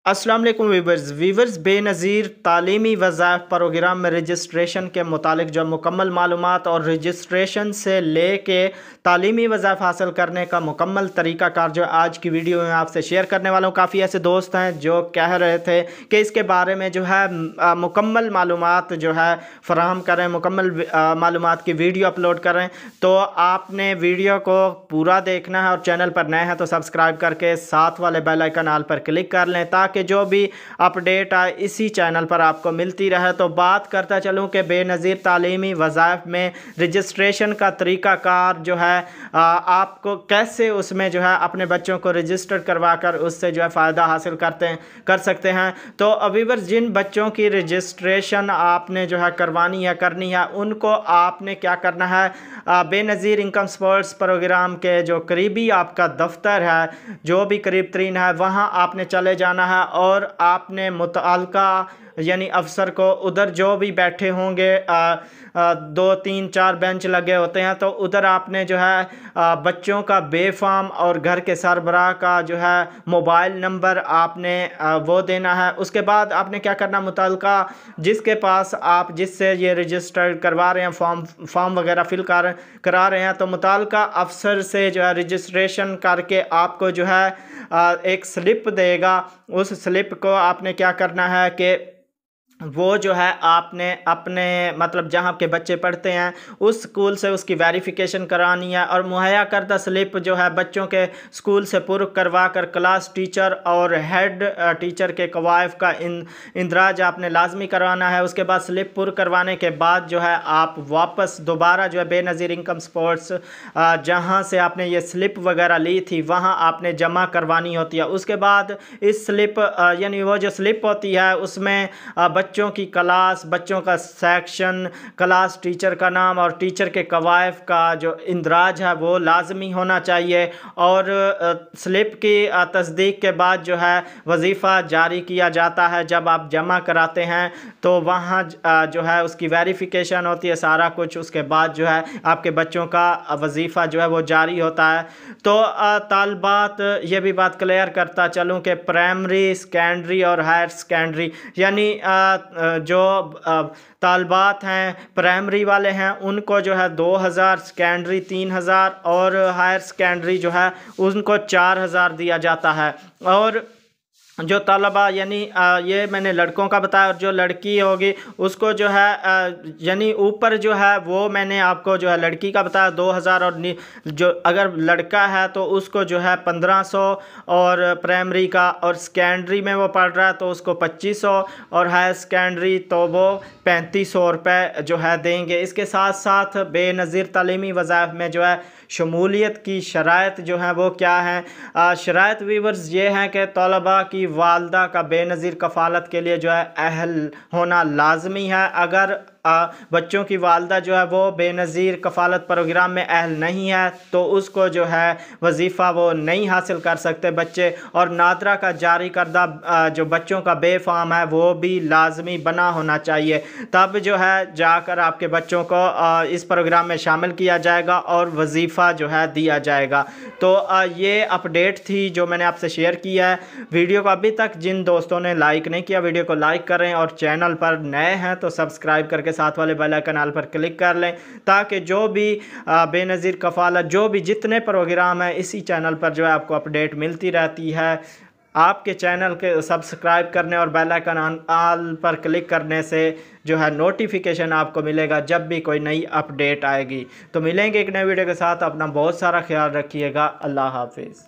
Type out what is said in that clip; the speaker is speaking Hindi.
अस्सलाम वालेकुम वीवर्स बेनज़ीर तालीमी वज़ाइफ प्रोग्राम में रजिस्ट्रेशन के मुतालिक जो मुकम्मल मालूमात और रजिस्ट्रेशन से ले के तालीमी वज़ाइफ हासिल करने का मुकम्मल तरीक़ाकार जो आज की वीडियो में आपसे शेयर करने वाला हूँ। काफ़ी ऐसे दोस्त हैं जो कह रहे थे कि इसके बारे में जो है मुकम्मल मालूमात जो है फ़राहम करें, मुकम्मल मालूमात की वीडियो अपलोड करें। तो आपने वीडियो को पूरा देखना है और चैनल पर नए हैं तो सब्सक्राइब करके साथ वाले बेल आइकन ऑल पर क्लिक कर लें ताकि जो भी अपडेट आए इसी चैनल पर आपको मिलती रहे। तो बात करता चलूँ कि बेनज़ीर तालीमी वज़ाइफ में रजिस्ट्रेशन का तरीक़ाकार जो है आपको कैसे उसमें जो है अपने बच्चों को रजिस्टर करवा कर उससे जो है फ़ायदा हासिल कर सकते हैं। तो व्यूअर्स, जिन बच्चों की रजिस्ट्रेशन आपने जो है करवानी है, करनी है, उनको आपने क्या करना है, बेनज़ीर इनकम सपोर्ट्स प्रोग्राम के जो करीबी आपका दफ्तर है, जो भी करीब तरीन है, वहाँ आपने चले जाना है और आपने मुतअल्लिका यानी अफसर को उधर जो भी बैठे होंगे, 2 3 4 बेंच लगे होते हैं, तो उधर आपने जो है बच्चों का बेफाम और घर के सरबराह का जो है मोबाइल नंबर आपने वो देना है। उसके बाद आपने क्या करना, मुतअल्लिका जिसके पास आप जिससे ये रजिस्टर करवा रहे हैं, फॉर्म वगैरह फिल करा रहे हैं, तो मुतअल्लिका अफसर से जो है रजिस्ट्रेशन करके आपको जो है एक स्लिप देगा। उस स्लिप को आपने क्या करना है कि वो जो है आपने अपने मतलब जहाँ के बच्चे पढ़ते हैं उस स्कूल से उसकी वेरिफिकेशन करानी है और मुहैया करदा स्लिप जो है बच्चों के स्कूल से पूर्व करवा कर क्लास टीचर और हेड टीचर के कवायफ का इंदराज आपने लाजमी करवाना है। उसके बाद स्लिप पूर्व करवाने के बाद जो है आप वापस दोबारा जो है बेनज़ीर इनकम सपोर्ट्स जहाँ से आपने ये स्लिप वगैरह ली थी वहाँ आपने जमा करवानी होती है। उसके बाद इस स्लिप यानी वो जो स्लिप होती है उसमें बच्चों की क्लास, बच्चों का सेक्शन, क्लास टीचर का नाम और टीचर के कवायफ का जो इंदराज है वो लाजमी होना चाहिए। और स्लिप की तस्दीक के बाद जो है वजीफ़ा जारी किया जाता है। जब आप जमा कराते हैं तो वहाँ जो है उसकी वेरिफिकेशन होती है, सारा कुछ। उसके बाद जो है आपके बच्चों का वजीफ़ा जो है वो जारी होता है। तो तालबात ये भी बात क्लियर करता चलूँ कि प्राइमरी, सेकेंडरी और हायर सेकेंडरी यानी जो तालबात हैं प्राइमरी वाले हैं उनको जो है 2000, सेकेंडरी 3000 और हायर सेकेंडरी जो है उनको 4000 दिया जाता है। और जो तलबा यानी ये मैंने लड़कों का बताया, और जो लड़की होगी उसको जो है यानी ऊपर जो है वो मैंने आपको जो है लड़की का बताया 2000 और जो अगर लड़का है तो उसको जो है 1500 और प्राइमरी का, और सेकेंडरी में वो पढ़ रहा है तो उसको 2500 और हायर सेकेंडरी तो वो 3500 रुपये जो है देंगे। इसके साथ साथ बेनज़ीर तालीमी वज़ाइफ में जो है शमूलियत की शराइत जो है वो क्या हैं, शराइत व्यूअर्स ये हैं कि तलबा की वालदा का बेनज़ीर कफ़ालत के लिए जो है अहल होना लाजमी है। अगर बच्चों की वालदा जो है वो बेनज़ीर कफ़ालत प्रोग्राम में अहल नहीं है तो उसको जो है वजीफ़ा वो नहीं हासिल कर सकते बच्चे। और नादरा का जारी करदा जो बच्चों का बेफाम है वो भी लाजमी बना होना चाहिए, तब जो है जाकर आपके बच्चों को इस प्रोग्राम में शामिल किया जाएगा और वजीफ़ा जो है दिया जाएगा। तो ये अपडेट थी जो मैंने आपसे शेयर किया है। वीडियो को अभी तक जिन दोस्तों ने लाइक नहीं किया वीडियो को लाइक करें और चैनल पर नए हैं तो सब्सक्राइब करके साथ वाले बेल आइकन ऑल पर क्लिक कर लें ताकि जो भी बेनज़ीर कफ़ालत जो भी जितने प्रोग्राम है इसी चैनल पर जो है आपको अपडेट मिलती रहती है। आपके चैनल के सब्सक्राइब करने और बेल आइकन ऑल पर क्लिक करने से जो है नोटिफिकेशन आपको मिलेगा जब भी कोई नई अपडेट आएगी। तो मिलेंगे एक नए वीडियो के साथ। अपना बहुत सारा ख्याल रखिएगा। अल्लाह हाफिज़।